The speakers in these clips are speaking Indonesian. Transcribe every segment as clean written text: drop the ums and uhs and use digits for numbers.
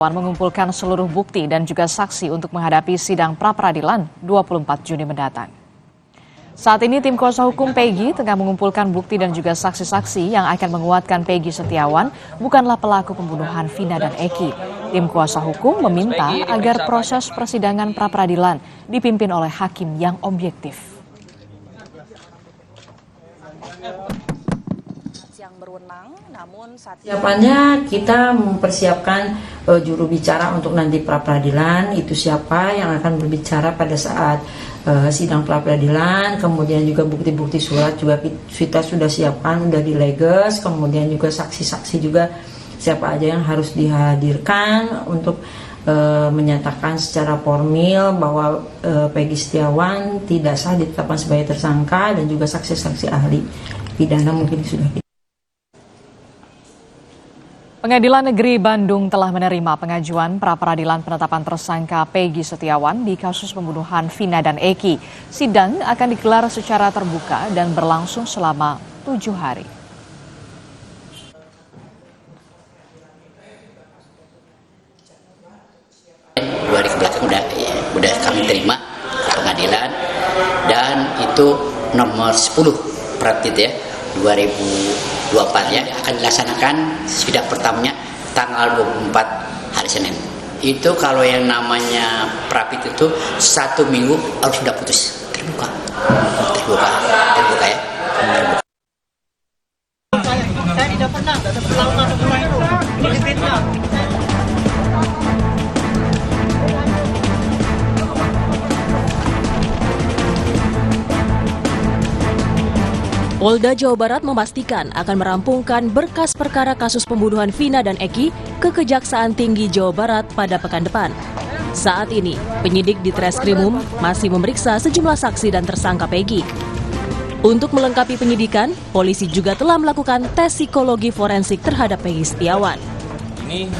Mengumpulkan seluruh bukti dan juga saksi untuk menghadapi sidang pra-peradilan 24 Juni mendatang. Saat ini tim kuasa hukum Peggy tengah mengumpulkan bukti dan juga saksi-saksi yang akan menguatkan Peggy Setiawan bukanlah pelaku pembunuhan Vina dan Eki. Tim kuasa hukum meminta agar proses persidangan pra-peradilan dipimpin oleh hakim yang objektif. Yang berwenang, namun saat Siapanya kita mempersiapkan juru bicara untuk nanti pra-peradilan, itu siapa yang akan berbicara pada saat sidang pra-peradilan, kemudian juga bukti-bukti surat juga kita sudah siapkan, sudah dileges, kemudian juga saksi-saksi juga siapa aja yang harus dihadirkan untuk menyatakan secara formil bahwa Peggy Setiawan tidak sah ditetapkan sebagai tersangka, dan juga saksi-saksi ahli pidana mungkin sudah. Pengadilan Negeri Bandung telah menerima pengajuan pra-peradilan penetapan tersangka Peggy Setiawan di kasus pembunuhan Vina dan Eki. Sidang akan digelar secara terbuka dan berlangsung selama 7 hari. Dua hari kebelakang udah kami terima pengadilan, dan itu nomor 10 praktis ya 2024 ya, akan dilaksanakan sidang pertamanya tanggal 24 hari Senin. Itu kalau yang namanya prapit itu 1 minggu harus sudah putus, terbuka ya. Terbuka. Saya tidak pernah ada perlawanan itu. Ini fitnah. Polda Jawa Barat memastikan akan merampungkan berkas perkara kasus pembunuhan Vina dan Eki ke Kejaksaan Tinggi Jawa Barat pada pekan depan. Saat ini, penyidik di Treskrimum masih memeriksa sejumlah saksi dan tersangka Peggy. Untuk melengkapi penyidikan, polisi juga telah melakukan tes psikologi forensik terhadap Peggy Setiawan. Ini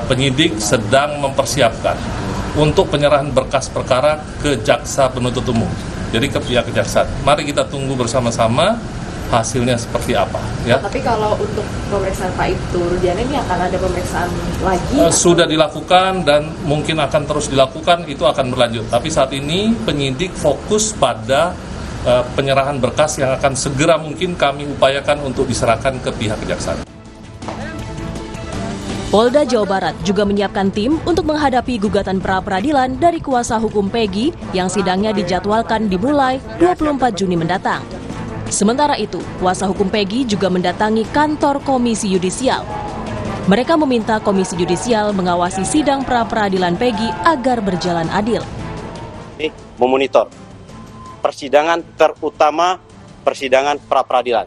penyidik sedang mempersiapkan untuk penyerahan berkas perkara ke jaksa penuntut umum. Jadi ke pihak kejaksaan. Mari kita tunggu bersama-sama hasilnya seperti apa. Ya. Tapi kalau untuk pemeriksaan Pak Ibtu Rudiana ini akan ada pemeriksaan lagi? Sudah dilakukan dan mungkin akan terus dilakukan, itu akan berlanjut. Tapi saat ini penyidik fokus pada penyerahan berkas yang akan segera mungkin kami upayakan untuk diserahkan ke pihak kejaksaan. Polda Jawa Barat juga menyiapkan tim untuk menghadapi gugatan pra-peradilan dari kuasa hukum Peggy yang sidangnya dijadwalkan dimulai 24 Juni mendatang. Sementara itu, kuasa hukum Peggy juga mendatangi kantor Komisi Yudisial. Mereka meminta Komisi Yudisial mengawasi sidang pra-peradilan Peggy agar berjalan adil. Memonitor persidangan, terutama persidangan pra-peradilan.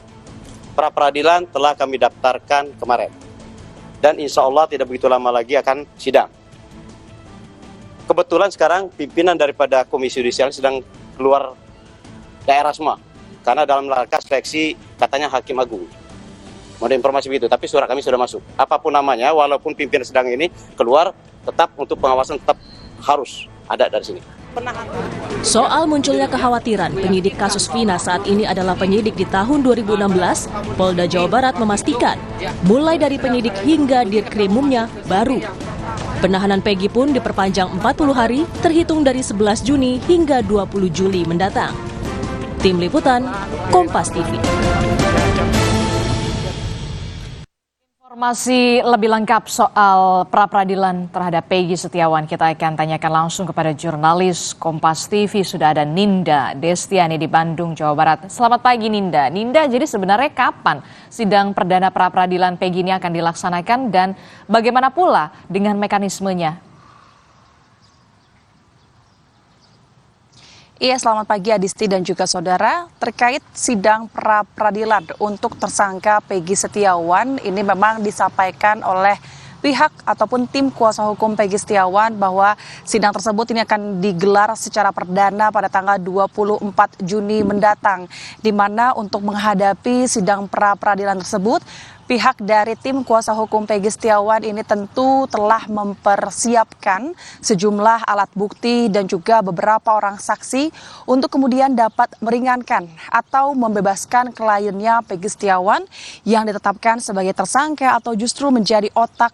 Pra-peradilan telah kami daftarkan kemarin, dan insya Allah tidak begitu lama lagi akan sidang. Kebetulan sekarang pimpinan daripada Komisi Yudisial sedang keluar daerah semua, karena dalam rangka seleksi katanya Hakim Agung. Mau ada informasi begitu, tapi surat kami sudah masuk. Apapun namanya, walaupun pimpinan sedang ini keluar, tetap untuk pengawasan tetap harus ada dari sini. Soal munculnya kekhawatiran penyidik kasus Vina saat ini adalah penyidik di tahun 2016, Polda Jawa Barat memastikan mulai dari penyidik hingga dirkrimumnya baru. Penahanan Peggy pun diperpanjang 40 hari terhitung dari 11 Juni hingga 20 Juli mendatang. Tim Liputan, Kompas TV. Informasi lebih lengkap soal pra-peradilan terhadap Peggy Setiawan kita akan tanyakan langsung kepada jurnalis Kompas TV. Sudah ada Ninda Destiani di Bandung, Jawa Barat. Selamat pagi Ninda. Ninda, jadi sebenarnya kapan sidang perdana pra-peradilan Peggy ini akan dilaksanakan dan bagaimana pula dengan mekanismenya? Iya, selamat pagi Adisti dan juga saudara. Terkait sidang pra-peradilan untuk tersangka Peggy Setiawan, ini memang disampaikan oleh pihak ataupun tim kuasa hukum Peggy Setiawan bahwa sidang tersebut ini akan digelar secara perdana pada tanggal 24 Juni mendatang, di mana untuk menghadapi sidang pra-peradilan tersebut pihak dari tim kuasa hukum Peggy Setiawan ini tentu telah mempersiapkan sejumlah alat bukti dan juga beberapa orang saksi untuk kemudian dapat meringankan atau membebaskan kliennya Peggy Setiawan yang ditetapkan sebagai tersangka atau justru menjadi otak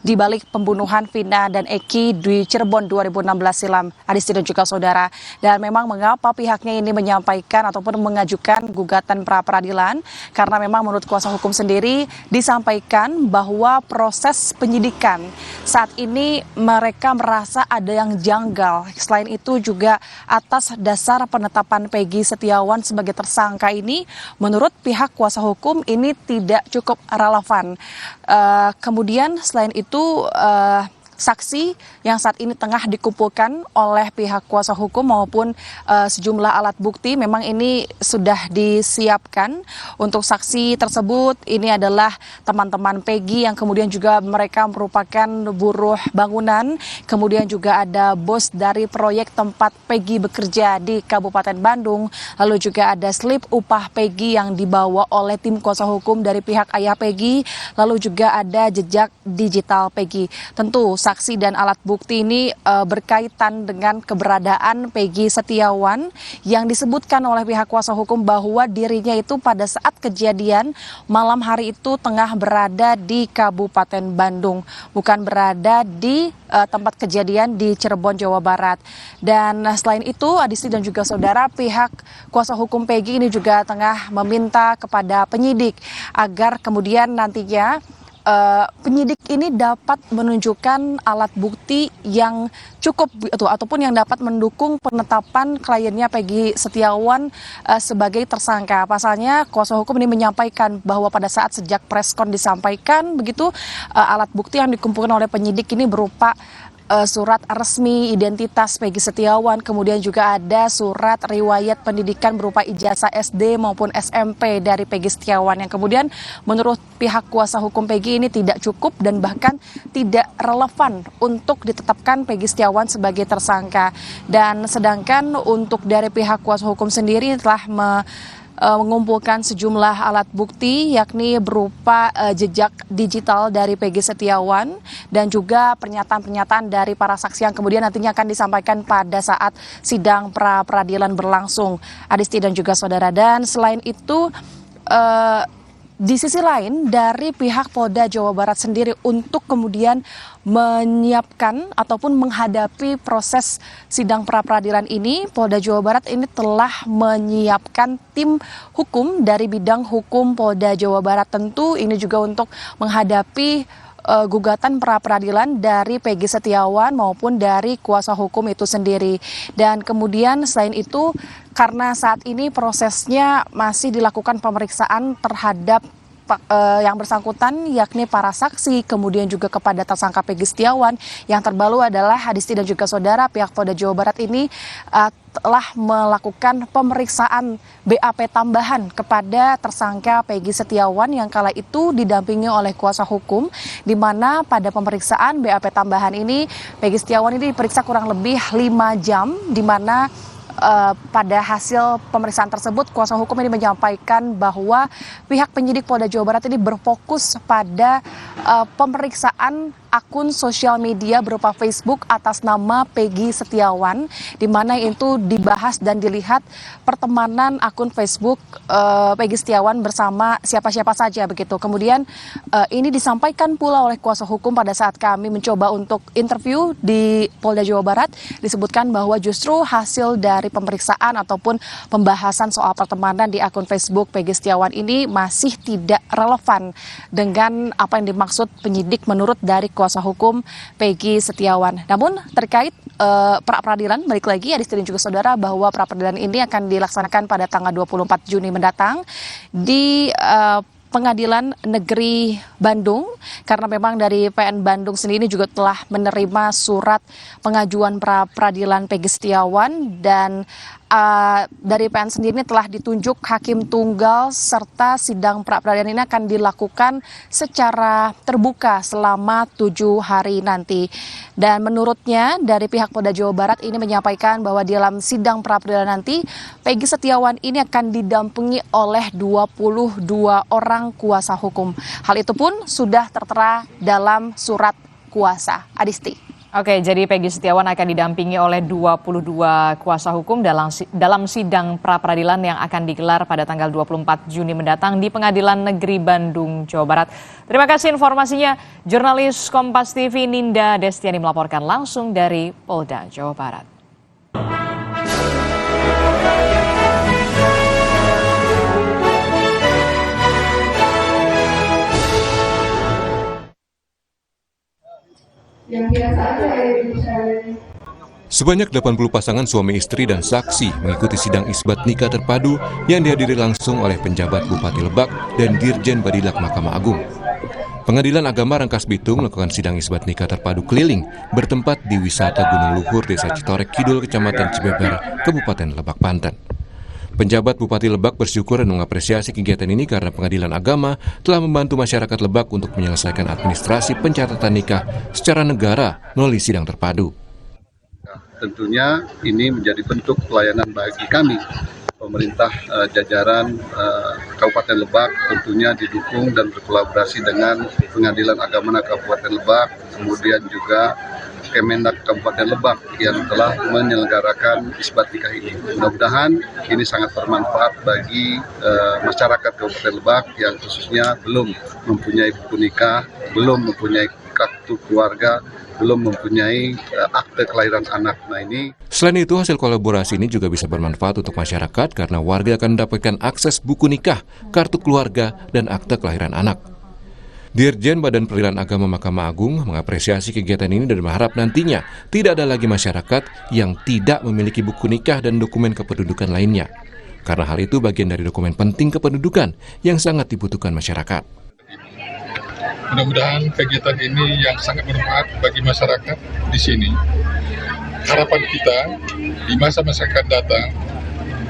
di balik pembunuhan Vina dan Eki di Cirebon 2016 silam, Adisti dan juga saudara. Dan memang mengapa pihaknya ini menyampaikan ataupun mengajukan gugatan pra peradilan, karena memang menurut kuasa hukum sendiri disampaikan bahwa proses penyidikan saat ini mereka merasa ada yang janggal. Selain itu juga atas dasar penetapan Peggy Setiawan sebagai tersangka ini, menurut pihak kuasa hukum ini tidak cukup relevan. Kemudian selain itu saksi yang saat ini tengah dikumpulkan oleh pihak kuasa hukum maupun sejumlah alat bukti memang ini sudah disiapkan. Untuk saksi tersebut ini adalah teman-teman Peggy yang kemudian juga mereka merupakan buruh bangunan, kemudian juga ada bos dari proyek tempat Peggy bekerja di Kabupaten Bandung, lalu juga ada slip upah Peggy yang dibawa oleh tim kuasa hukum dari pihak ayah Peggy, lalu juga ada jejak digital Peggy. Tentu saksi dan alat bukti ini berkaitan dengan keberadaan Peggy Setiawan yang disebutkan oleh pihak kuasa hukum bahwa dirinya itu pada saat kejadian malam hari itu tengah berada di Kabupaten Bandung, bukan berada di tempat kejadian di Cirebon, Jawa Barat. Dan selain itu, Adisti dan juga saudara, pihak kuasa hukum Peggy ini juga tengah meminta kepada penyidik agar kemudian nantinya penyidik ini dapat menunjukkan alat bukti yang cukup ataupun yang dapat mendukung penetapan kliennya Peggy Setiawan sebagai tersangka. Pasalnya kuasa hukum ini menyampaikan bahwa pada saat sejak preskon disampaikan begitu, alat bukti yang dikumpulkan oleh penyidik ini berupa surat resmi identitas Peggy Setiawan, kemudian juga ada surat riwayat pendidikan berupa ijazah SD maupun SMP dari Peggy Setiawan yang kemudian menurut pihak kuasa hukum Peggy ini tidak cukup dan bahkan tidak relevan untuk ditetapkan Peggy Setiawan sebagai tersangka. Dan sedangkan untuk dari pihak kuasa hukum sendiri telah mengumpulkan sejumlah alat bukti yakni berupa jejak digital dari Peggy Setiawan dan juga pernyataan-pernyataan dari para saksi yang kemudian nantinya akan disampaikan pada saat sidang pra peradilan berlangsung, Adisti dan juga saudara. Dan selain itu di sisi lain dari pihak Polda Jawa Barat sendiri untuk kemudian menyiapkan ataupun menghadapi proses sidang pra peradilan ini, Polda Jawa Barat ini telah menyiapkan tim hukum dari bidang hukum Polda Jawa Barat. Tentu ini juga untuk menghadapi gugatan pra peradilan dari Peggy Setiawan maupun dari kuasa hukum itu sendiri. Dan kemudian selain itu, karena saat ini prosesnya masih dilakukan pemeriksaan terhadap yang bersangkutan yakni para saksi, kemudian juga kepada tersangka Peggy Setiawan, yang terbaru adalah Adisti dan juga saudara, pihak Polda Jawa Barat ini telah melakukan pemeriksaan BAP tambahan kepada tersangka Peggy Setiawan yang kala itu didampingi oleh kuasa hukum, di mana pada pemeriksaan BAP tambahan ini Peggy Setiawan ini diperiksa kurang lebih 5 jam, di mana pada hasil pemeriksaan tersebut kuasa hukum ini menyampaikan bahwa pihak penyidik Polda Jawa Barat ini berfokus pada pemeriksaan akun sosial media berupa Facebook atas nama Peggy Setiawan, di mana itu dibahas dan dilihat pertemanan akun Facebook Peggy Setiawan bersama siapa-siapa saja begitu. Kemudian ini disampaikan pula oleh kuasa hukum pada saat kami mencoba untuk interview di Polda Jawa Barat, disebutkan bahwa justru hasil dari pemeriksaan ataupun pembahasan soal pertemanan di akun Facebook Peggy Setiawan ini masih tidak relevan dengan apa yang dimaksud penyidik menurut dari kuasa hukum Peggy Setiawan. Namun terkait pra peradilan, balik lagi Adisti dan juga saudara, bahwa pra peradilan ini akan dilaksanakan pada tanggal 24 Juni mendatang di Pengadilan Negeri Bandung, karena memang dari PN Bandung sendiri juga telah menerima surat pengajuan pra peradilan Peggy Setiawan dan dari PN sendiri telah ditunjuk hakim tunggal serta sidang pra-peradilan ini akan dilakukan secara terbuka selama 7 hari nanti. Dan menurutnya dari pihak Polda Jawa Barat ini menyampaikan bahwa di dalam sidang pra-peradilan nanti Peggy Setiawan ini akan didampingi oleh 22 orang kuasa hukum. Hal itu pun sudah tertera dalam surat kuasa. Adisti. Oke, jadi Peggy Setiawan akan didampingi oleh 22 kuasa hukum dalam sidang pra-peradilan yang akan digelar pada tanggal 24 Juni mendatang di Pengadilan Negeri Bandung, Jawa Barat. Terima kasih informasinya, jurnalis Kompas TV Ninda Destiani melaporkan langsung dari Polda Jawa Barat. Sebanyak 80 pasangan suami istri dan saksi mengikuti sidang isbat nikah terpadu yang dihadiri langsung oleh penjabat Bupati Lebak dan Dirjen Badilak Mahkamah Agung. Pengadilan Agama Rangkas Bitung melakukan sidang isbat nikah terpadu keliling bertempat di wisata Gunung Luhur, Desa Citorek Kidul, Kecamatan Cibeber, Kabupaten Lebak, Banten. Penjabat Bupati Lebak bersyukur dan mengapresiasi kegiatan ini karena Pengadilan Agama telah membantu masyarakat Lebak untuk menyelesaikan administrasi pencatatan nikah secara negara melalui sidang terpadu. Tentunya ini menjadi bentuk pelayanan bagi kami. Pemerintah jajaran Kabupaten Lebak tentunya didukung dan berkolaborasi dengan Pengadilan Agama Kabupaten Lebak, kemudian juga Kemendak Kabupaten Lebak yang telah menyelenggarakan isbat nikah ini. Mudah-mudahan ini sangat bermanfaat bagi masyarakat Kabupaten Lebak yang khususnya belum mempunyai buku nikah, belum mempunyai kartu keluarga, belum mempunyai akte kelahiran anak. Nah ini. Selain itu, hasil kolaborasi ini juga bisa bermanfaat untuk masyarakat karena warga akan mendapatkan akses buku nikah, kartu keluarga, dan akte kelahiran anak. Dirjen Badan Peradilan Agama Mahkamah Agung mengapresiasi kegiatan ini dan berharap nantinya tidak ada lagi masyarakat yang tidak memiliki buku nikah dan dokumen kependudukan lainnya. Karena hal itu bagian dari dokumen penting kependudukan yang sangat dibutuhkan masyarakat. Mudah-mudahan kegiatan ini yang sangat bermanfaat bagi masyarakat di sini. Harapan kita di masa-masa akan datang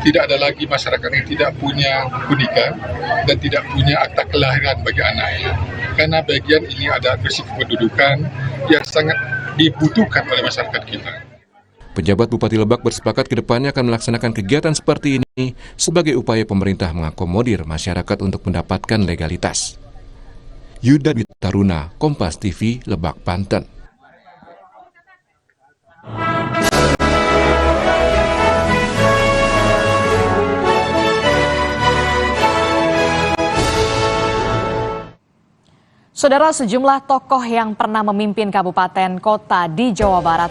tidak ada lagi masyarakat yang tidak punya buku nikah dan tidak punya akta kelahiran bagi anaknya. Karena bagian ini ada atribut kependudukan yang sangat dibutuhkan oleh masyarakat kita. Penjabat Bupati Lebak bersepakat ke depannya akan melaksanakan kegiatan seperti ini sebagai upaya pemerintah mengakomodir masyarakat untuk mendapatkan legalitas. Yuda Taruna, Kompas TV, Lebak, Banten. Saudara, sejumlah tokoh yang pernah memimpin kabupaten kota di Jawa Barat